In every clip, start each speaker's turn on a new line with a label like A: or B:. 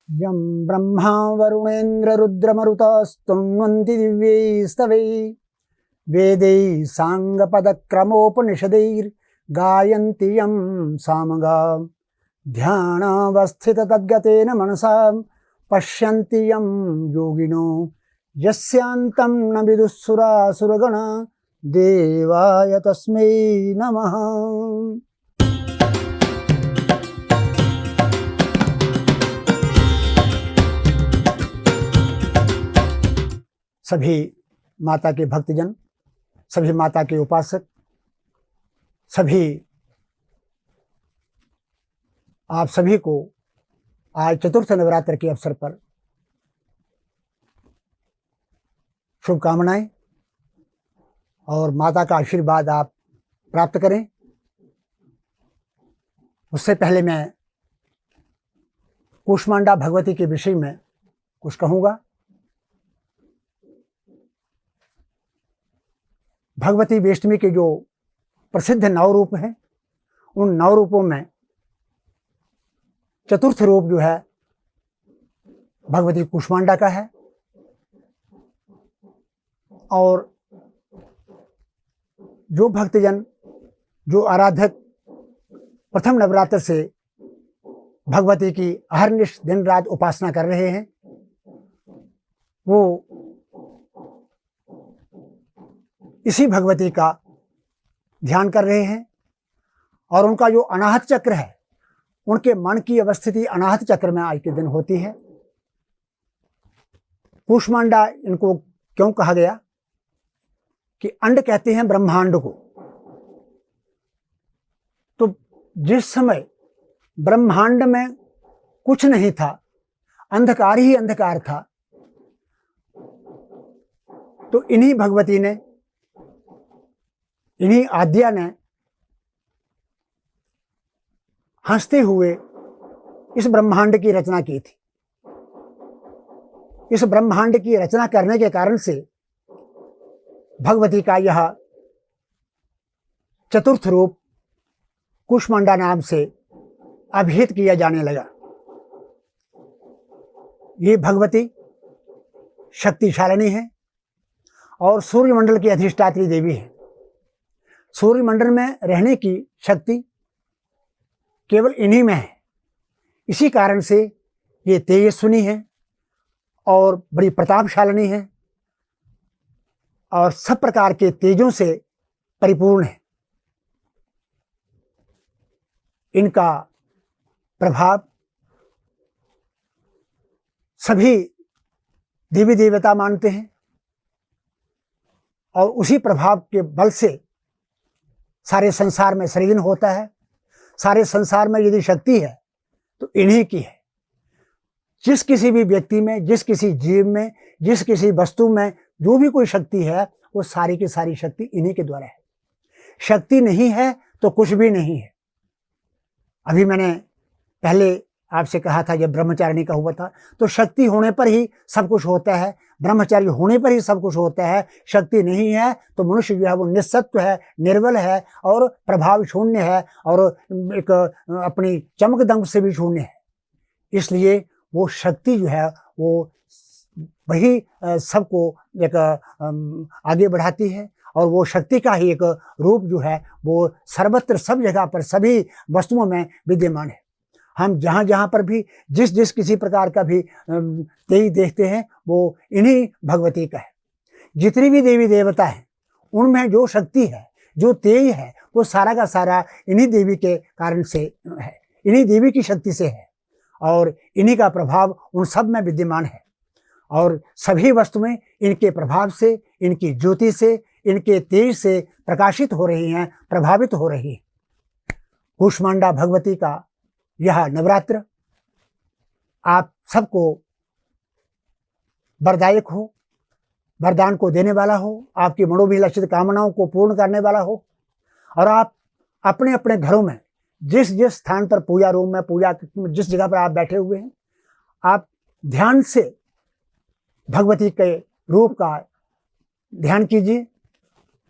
A: यं ब्रह्मा वरुणेन्द्र रुद्रमरुतस्तुन्वन्ति दिव्यैस्तवैः वेदैः साङ्गपदक्रमोपनिषदैर्गायन्ति यं सामगां ध्यानावस्थिततद्गतेन मनसा पश्यन्ति यं योगिनो यस्यान्तं न विदुःसुरासुरगणा देवाय तस्मै नमः। सभी माता के भक्तजन, सभी माता के उपासक, सभी आप सभी को आज चतुर्थ नवरात्र के अवसर पर शुभकामनाएं और माता का आशीर्वाद आप प्राप्त करें। उससे पहले मैं कूष्मांडा भगवती के विषय में कुछ कहूँगा। भगवती वैष्णवी के जो प्रसिद्ध 9 रूप हैं, उन 9 रूपों में चतुर्थ रूप जो है भगवती कूष्मांडा का है। और जो भक्तजन, जो आराधक प्रथम नवरात्र से भगवती की अहर्निश दिन रात उपासना कर रहे हैं, वो इसी भगवती का ध्यान कर रहे हैं। और उनका जो अनाहत चक्र है, उनके मन की अवस्थिति अनाहत चक्र में आज के दिन होती है। कूष्मांडा इनको क्यों कहा गया कि अंड कहते हैं ब्रह्मांड को। तो जिस समय ब्रह्मांड में कुछ नहीं था, अंधकार ही अंधकार था, तो इन्हीं भगवती ने, इन्हीं आद्या ने हंसते हुए इस ब्रह्मांड की रचना की थी। इस ब्रह्मांड की रचना करने के कारण से भगवती का यह चतुर्थ रूप कूष्मांडा नाम से अभिहित किया जाने लगा। ये भगवती शक्तिशालिनी है और सूर्यमंडल की अधिष्ठात्री देवी है। सूर्यमंडल में रहने की शक्ति केवल इन्हीं में है। इसी कारण से ये तेजस्विनी है और बड़ी प्रतापशालिनी है और सब प्रकार के तेजों से परिपूर्ण है। इनका प्रभाव सभी देवी देवता मानते हैं और उसी प्रभाव के बल से सारे संसार में सृजन होता है। सारे संसार में यदि शक्ति है तो इन्हीं की है। जिस किसी भी व्यक्ति में, जिस किसी जीव में, जिस किसी वस्तु में जो भी कोई शक्ति है, वो सारी की सारी शक्ति इन्हीं के द्वारा है। शक्ति नहीं है तो कुछ भी नहीं है। अभी मैंने पहले आपसे कहा था, जब ब्रह्मचारिणी का हुआ था, तो शक्ति होने पर ही सब कुछ होता है, ब्रह्मचारी होने पर ही सब कुछ होता है। शक्ति नहीं है तो मनुष्य जो है वो निस्सत्व है, निर्बल है और प्रभाव शून्य है और एक अपनी चमक दम से भी शून्य है। इसलिए वो शक्ति जो है वो वही सबको एक आगे बढ़ाती है और वो शक्ति का ही एक रूप जो है वो सर्वत्र सब जगह पर सभी वस्तुओं में विद्यमान है। हम जहाँ जहाँ पर भी जिस किसी प्रकार का भी तेज देखते हैं, वो इन्हीं भगवती का है। जितनी भी देवी देवता हैं, उनमें जो शक्ति है, जो तेज है, वो सारा का सारा इन्हीं देवी के कारण से है, इन्हीं देवी की शक्ति से है और इन्हीं का प्रभाव उन सब में विद्यमान है। और सभी वस्तुएं इनके प्रभाव से, इनकी ज्योति से, इनके तेज से प्रकाशित हो रही हैं, प्रभावित हो रही हैं। कूष्मांडा भगवती का यह नवरात्र आप सबको वरदायक हो, वरदान को देने वाला हो, आपकी मनोभिलषित कामनाओं को पूर्ण करने वाला हो और आप अपने अपने घरों में जिस जिस स्थान पर पूजा रूम में, पूजा जिस जगह पर आप बैठे हुए हैं, आप ध्यान से भगवती के रूप का ध्यान कीजिए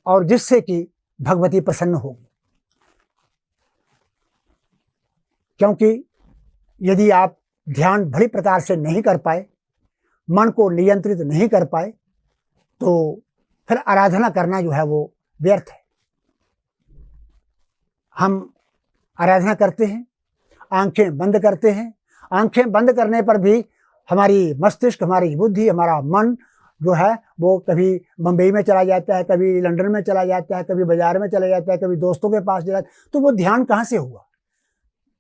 A: और जिससे कि भगवती प्रसन्न होगी। क्योंकि यदि आप ध्यान भली प्रकार से नहीं कर पाए, मन को नियंत्रित नहीं कर पाए, तो फिर आराधना करना जो है वो व्यर्थ है। हम आराधना करते हैं, आंखें बंद करते हैं, आंखें बंद करने पर भी हमारी मस्तिष्क, हमारी बुद्धि, हमारा मन जो है वो कभी बम्बई में चला जाता है, कभी लंदन में चला जाता है, कभी बाजार में चला जाता है, कभी दोस्तों के पास चला जाता है। तो वो ध्यान कहाँ से हुआ?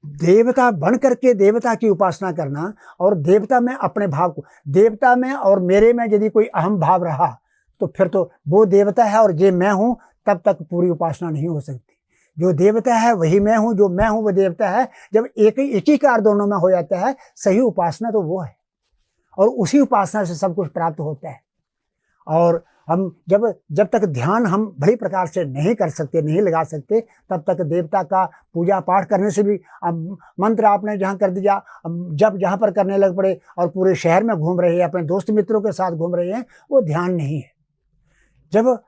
A: देवता बन करके देवता की उपासना करना और देवता में अपने भाव को, देवता में और मेरे में यदि कोई अहम भाव रहा तो फिर तो वो देवता है और ये मैं हूं, तब तक पूरी उपासना नहीं हो सकती। जो देवता है वही मैं हूं, जो मैं हूं वो देवता है। जब एक ही कार दोनों में हो जाता है, सही उपासना तो वो है और उसी उपासना से सब कुछ प्राप्त होता है। और हम जब तक ध्यान हम भली प्रकार से नहीं कर सकते, नहीं लगा सकते, तब तक देवता का पूजा पाठ करने से भी, अब मंत्र आपने जहाँ कर दिया, जब जहाँ पर करने लग पड़े और पूरे शहर में घूम रहे हैं, अपने दोस्त मित्रों के साथ घूम रहे हैं, वो ध्यान नहीं है। जब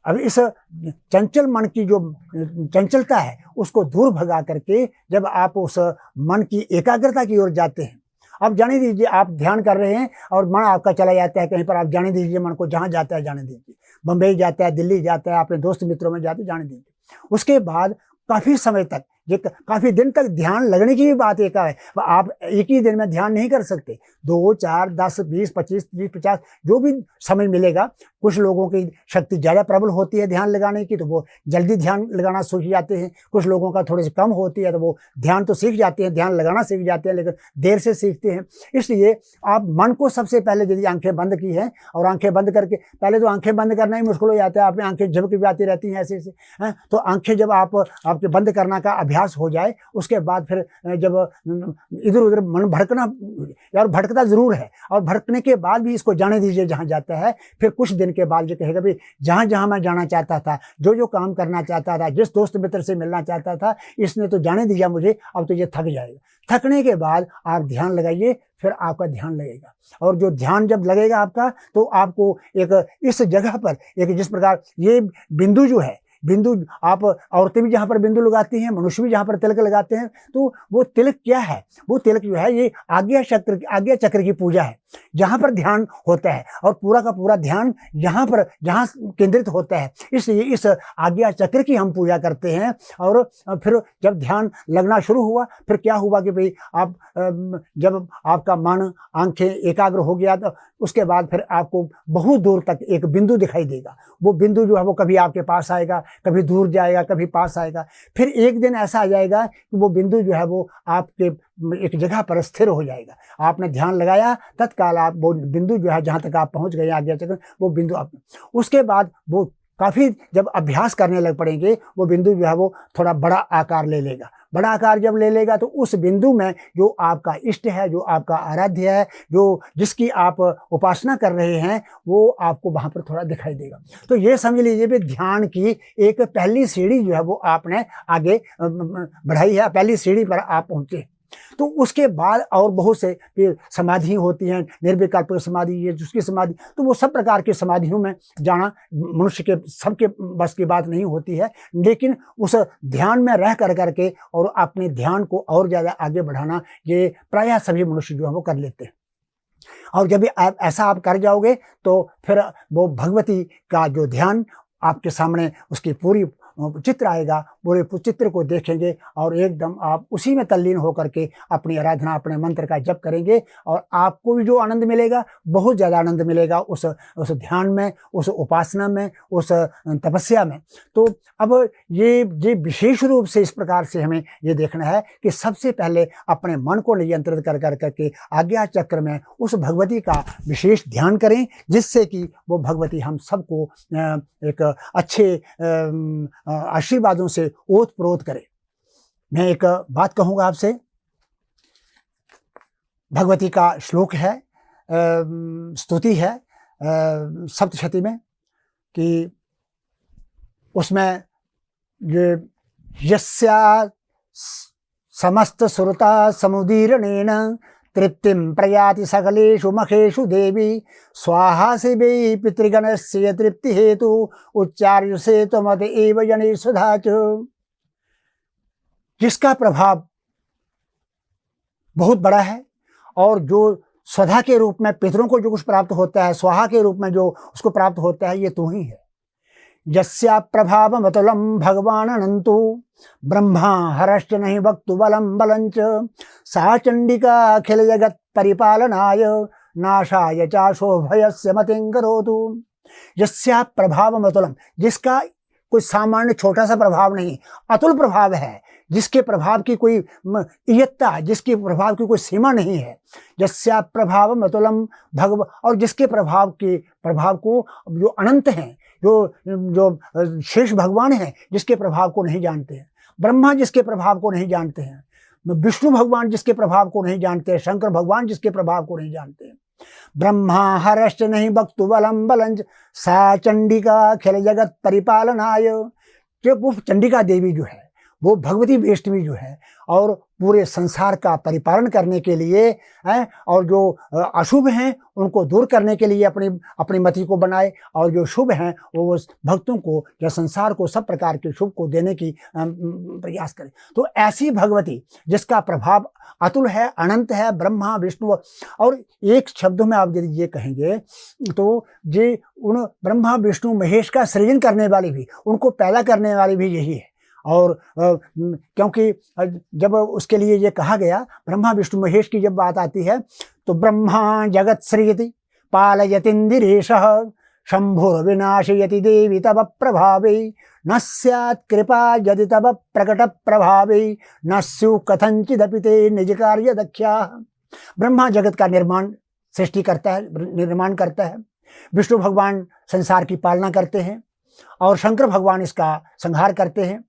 A: अब इस चंचल मन की जो चंचलता है उसको दूर भगा करके जब आप उस मन की एकाग्रता की ओर जाते हैं, आप जाने दीजिए आप ध्यान कर रहे हैं और मन आपका चला जाता है कहीं पर, आप जाने दीजिए मन को, जहाँ जाता है जाने दीजिए, बम्बई जाता है, दिल्ली जाता है, अपने दोस्त मित्रों में जाते जाने दीजिए। उसके बाद काफ़ी समय तक, ये काफ़ी दिन तक ध्यान लगने की भी बात एक है। आप एक ही दिन में ध्यान नहीं कर सकते, 2, 4, 10, 20, 25, 30, 50 जो भी समय मिलेगा। कुछ लोगों की शक्ति ज़्यादा प्रबल होती है ध्यान लगाने की, तो वो जल्दी ध्यान लगाना सीख जाते हैं। कुछ लोगों का थोड़ी सी कम होती है तो वो ध्यान तो सीख जाते हैं, ध्यान लगाना सीख जाते हैं, लेकिन देर से सीखते हैं। इसलिए आप मन को सबसे पहले यदि आंखें बंद की हैं, और आंखें बंद करके, पहले तो आंखें बंद करना ही मुश्किल हो जाता है, आपने आंखें झपकी भी आती रहती हैं ऐसे ऐसे हैं। तो आंखें जब आपके बंद करना का अभ्यास हो जाए, उसके बाद फिर जब इधर उधर मन भटकना, यार भटकता जरूर है, और भटकने के बाद भी इसको जाने दीजिए जहाँ जाता है। फिर कुछ दिन के बाद ये कहेगा भाई जहाँ जहाँ मैं जाना चाहता था, जो जो काम करना चाहता था, जिस दोस्त मित्र से मिलना चाहता था, इसने तो जाने दिया मुझे, अब तो ये थक जाएगा। थकने के बाद आप ध्यान लगाइए, फिर आपका ध्यान लगेगा। और जो ध्यान जब लगेगा आपका, तो आपको एक इस जगह पर, एक जिस प्रकार ये बिंदु जो है, बिंदु, आप औरतें भी जहाँ पर बिंदु लगाती हैं, मनुष्य भी जहाँ पर तिलक लगाते हैं, तो वो तिलक क्या है? वो तिलक जो है ये आज्ञा चक्र की पूजा है, जहाँ पर ध्यान होता है और पूरा का पूरा ध्यान यहाँ पर, जहाँ केंद्रित होता है। इसलिए इस आज्ञा चक्र की हम पूजा करते हैं। और फिर जब ध्यान लगना शुरू हुआ, फिर क्या हुआ कि भाई आप जब आपका मन, आंखें एकाग्र हो गया, तो उसके बाद फिर आपको बहुत दूर तक एक बिंदु दिखाई देगा। वो बिंदु जो है वो कभी आपके पास आएगा, कभी दूर जाएगा, कभी पास आएगा। फिर एक दिन ऐसा आ जाएगा कि वो बिंदु जो है वो आपके एक जगह पर स्थिर हो जाएगा। आपने ध्यान लगाया, तत्काल आप वो बिंदु जो है जहाँ तक आप पहुँच गए आज्ञा चक्र, वो बिंदु आप, उसके बाद वो काफ़ी जब अभ्यास करने लग पड़ेंगे, वो बिंदु जो है वो थोड़ा बड़ा आकार ले लेगा। बड़ा आकार जब ले लेगा तो उस बिंदु में जो आपका इष्ट है, जो आपका आराध्य है, जो जिसकी आप उपासना कर रहे हैं, वो आपको वहाँ पर थोड़ा दिखाई देगा। तो ये समझ लीजिए भी ध्यान की एक पहली सीढ़ी जो है वो आपने आगे बढ़ाई है, पहली सीढ़ी पर आप पहुँचे। तो उसके बाद और बहुत से फिर समाधि होती हैं, निर्विकल्प समाधि, ये जिसकी समाधि, तो वो सब प्रकार की समाधियों में जाना मनुष्य के सबके बस की बात नहीं होती है। लेकिन उस ध्यान में रह करके और अपने ध्यान को और ज़्यादा आगे बढ़ाना, ये प्रायः सभी मनुष्य जो है वो कर लेते हैं। और जब आप ऐसा आप कर जाओगे, तो फिर वो भगवती का जो ध्यान आपके सामने, उसकी पूरी चित्र आएगा, पूरे चित्र को देखेंगे और एकदम आप उसी में तल्लीन होकर के अपनी आराधना, अपने मंत्र का जप करेंगे, और आपको भी जो आनंद मिलेगा, बहुत ज़्यादा आनंद मिलेगा उस ध्यान में, उस उपासना में, उस तपस्या में। तो अब ये विशेष रूप से इस प्रकार से हमें ये देखना है कि सबसे पहले अपने मन को नियंत्रित कर करके आज्ञा चक्र में उस भगवती का विशेष ध्यान करें, जिससे कि वो भगवती हम सबको एक अच्छे आशीर्वादों से ओत प्रोत करे। मैं एक बात कहूँगा आपसे, भगवती का श्लोक है, स्तुति है सप्तशती में, कि उसमें ये यस्या समस्त सुरता समुदीरणेन तृप्तिं प्रयाति सकलेषु मखेषु देवी स्वाहा शिवे पितृगणस्य तृप्ति हेतु उच्चार्यसे त्वमत एव जने सुधा च। जिसका प्रभाव बहुत बड़ा है और जो स्वधा के रूप में पितरों को जो कुछ प्राप्त होता है, स्वाहा के रूप में जो उसको प्राप्त होता है, ये तू ही है। यस्या प्रभावमतुलं भगवान अनंतो ब्रह्मा हरश्च नहीं वक्तु बलं बलंच सा चंडिका अखिल जगत परिपालनाय नाशाय चाशो भयस्य मतिं करोतु। यस्या प्रभावमतुलं, जिसका कोई सामान्य छोटा सा प्रभाव नहीं, अतुल प्रभाव है, जिसके प्रभाव की कोई इयत्ता, जिसके प्रभाव की कोई सीमा नहीं है। यस्या प्रभावम अतुलम भगव, और जिसके प्रभाव को जो अनंत हैं, जो शेष भगवान हैं, जिसके प्रभाव को नहीं जानते हैं। ब्रह्मा जिसके प्रभाव को नहीं जानते हैं, विष्णु भगवान जिसके प्रभाव को नहीं जानते हैं, शंकर भगवान जिसके प्रभाव को नहीं जानते हैं। ब्रह्मा हरश्च नहीं वक्तु बलं बलंच सा चंडिका अखिल जगत परिपालनाय। वो चंडिका देवी जो है, वो भगवती वैष्णवी जो है, और पूरे संसार का परिपालन करने के लिए है, और जो अशुभ हैं उनको दूर करने के लिए अपनी मति को बनाए, और जो शुभ हैं वो भक्तों को या संसार को सब प्रकार के शुभ को देने की प्रयास करें। तो ऐसी भगवती जिसका प्रभाव अतुल है, अनंत है, ब्रह्मा विष्णु, और एक शब्दों में आप यदि ये कहेंगे तो ये उन ब्रह्मा विष्णु महेश का सृजन करने वाली भी, उनको पैदा करने वाली भी यही है। और क्योंकि जब उसके लिए ये कहा गया, ब्रह्मा विष्णु महेश की जब बात आती है, तो ब्रह्मा जगत सृजति पालयतीन्द्रिरेशः शंभुर विनाशयति देवी तव प्रभावे न स्यात् कृपा यदि तव प्रकट प्रभावे न स्यु कथंचिदपि ते निज कार्य दक्षाः। ब्रह्मा जगत का सृष्टि करता है, निर्माण करता है। विष्णु भगवान संसार की पालना करते हैं, और शंकर भगवान इसका संहार करते हैं।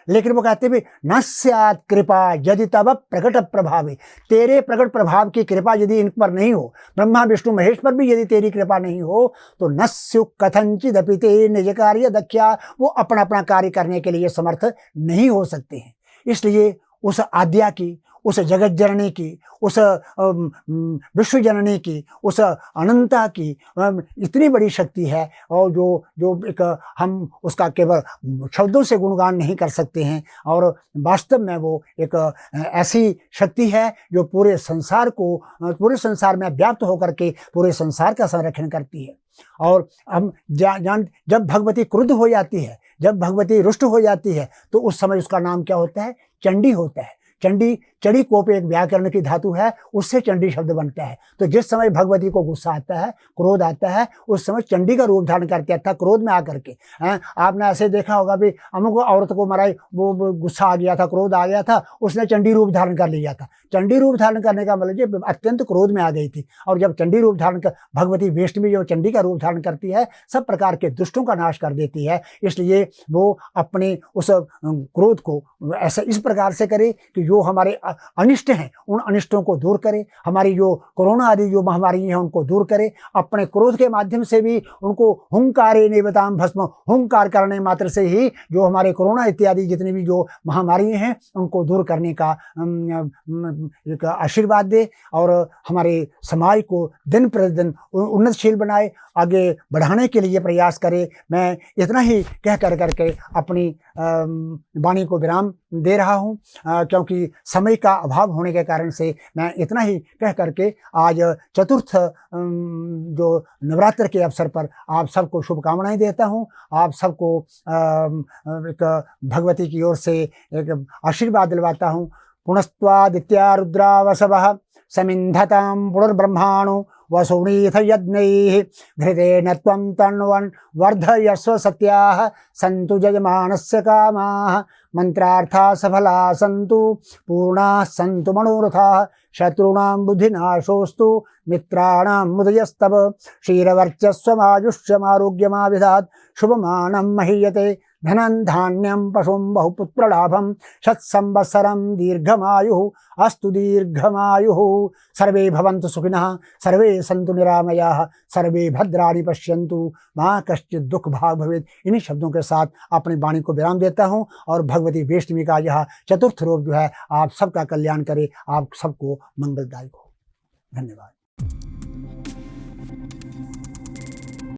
A: लेकिन वो कहते भी न स्यात् कृपा यदि तव प्रकट प्रभावे, तेरे प्रकट प्रभाव की कृपा यदि इन पर नहीं हो, ब्रह्मा विष्णु महेश पर भी यदि तेरी कृपा नहीं हो, तो न स्यु कथंचिदपि ते निज कार्य दक्षाः, वो अपना अपना कार्य करने के लिए समर्थ नहीं हो सकते हैं। इसलिए उस आद्या की, उस जगत जननी की, उस विश्व जननी की, उस अनंता की इतनी बड़ी शक्ति है, और जो एक हम उसका केवल शब्दों से गुणगान नहीं कर सकते हैं, और वास्तव में वो एक ऐसी शक्ति है जो पूरे संसार में व्याप्त होकर के पूरे संसार का संरक्षण करती है। और हम जब भगवती क्रुद्ध हो जाती है, जब भगवती रुष्ट हो जाती है, तो उस समय उसका नाम क्या होता है? चंडी होता है। चंडी कोप एक व्याकरण की धातु है, उससे चंडी शब्द बनता है। तो जिस समय भगवती को गुस्सा आता है, क्रोध आता है, उस समय चंडी का रूप धारण करते था, क्रोध में आकर के। आपने ऐसे देखा होगा भी अमुक औरत को मराई, वो गुस्सा आ गया था, क्रोध आ गया था, उसने चंडी रूप धारण कर लिया था। चंडी रूप धारण करने का मतलब अत्यंत क्रोध में आ गई थी, और जब चंडी रूप धारण कर, भगवती वैष्णवी जो चंडी का रूप धारण करती है, सब प्रकार के दुष्टों का नाश कर देती है। इसलिए वो अपने उस क्रोध को ऐसा इस प्रकार से करे कि जो हमारे अनिष्ट हैं उन अनिष्टों को दूर करे, हमारी जो कोरोना आदि जो महामारी है उनको दूर करे। अपने क्रोध के माध्यम से भी उनको हुंकारे नेवताम भस्म, हुंकार करने मात्र से ही जो हमारे कोरोना इत्यादि जितनी भी जो महामारी हैं उनको दूर करने का एक आशीर्वाद दे, और हमारे समाज को दिन प्रतिदिन उन्नतशील बनाए, आगे बढ़ाने के लिए प्रयास करे। मैं इतना ही कह करके अपनी वाणी को विराम दे रहा हूँ, क्योंकि समय का अभाव होने के कारण से मैं इतना ही कह करके आज चतुर्थ जो नवरात्र के अवसर पर आप सबको शुभकामनाएं देता हूँ। आप सबको एक भगवती की ओर से एक आशीर्वाद दिलवाता हूँ। पुनस्त्वादित्या रुद्रा वसवः समिन्धतां पुनर्ब्रह्माणो वसुणीथ यज्ञैः घृतेन त्वं तन्वन् वर्धयस्व सत्याः सन्तु यजमानस्य कामाः मंत्रार्थाः सफलाः सन्तु पूर्णाः सन्तु मनोरथाः शत्रूणां बुद्धिनाशोऽस्तु मित्राणां मुदयस्तव क्षीरवर्चस्वमायुष्यमारोग्यमाविधात् शुभमानं महीयते धनं धान्यं पशुं बहुपुत्रलाभं शत्संवत्सरं दीर्घमायुः अस्तु दीर्घमायुः। सर्वे भवन्तु सुखिनः, सर्वे सन्तु निरामयाः, सर्वे भद्राणि पश्यन्तु मा कश्चित् दुःख भाग् भवेत्। इन्हीं शब्दों के साथ अपनी वाणी को विराम देता हूँ, और भगवती वैष्णवी का यह चतुर्थ रूप जो है आप सबका कल्याण करे, आप सबको मंगलदायक हो। धन्यवाद।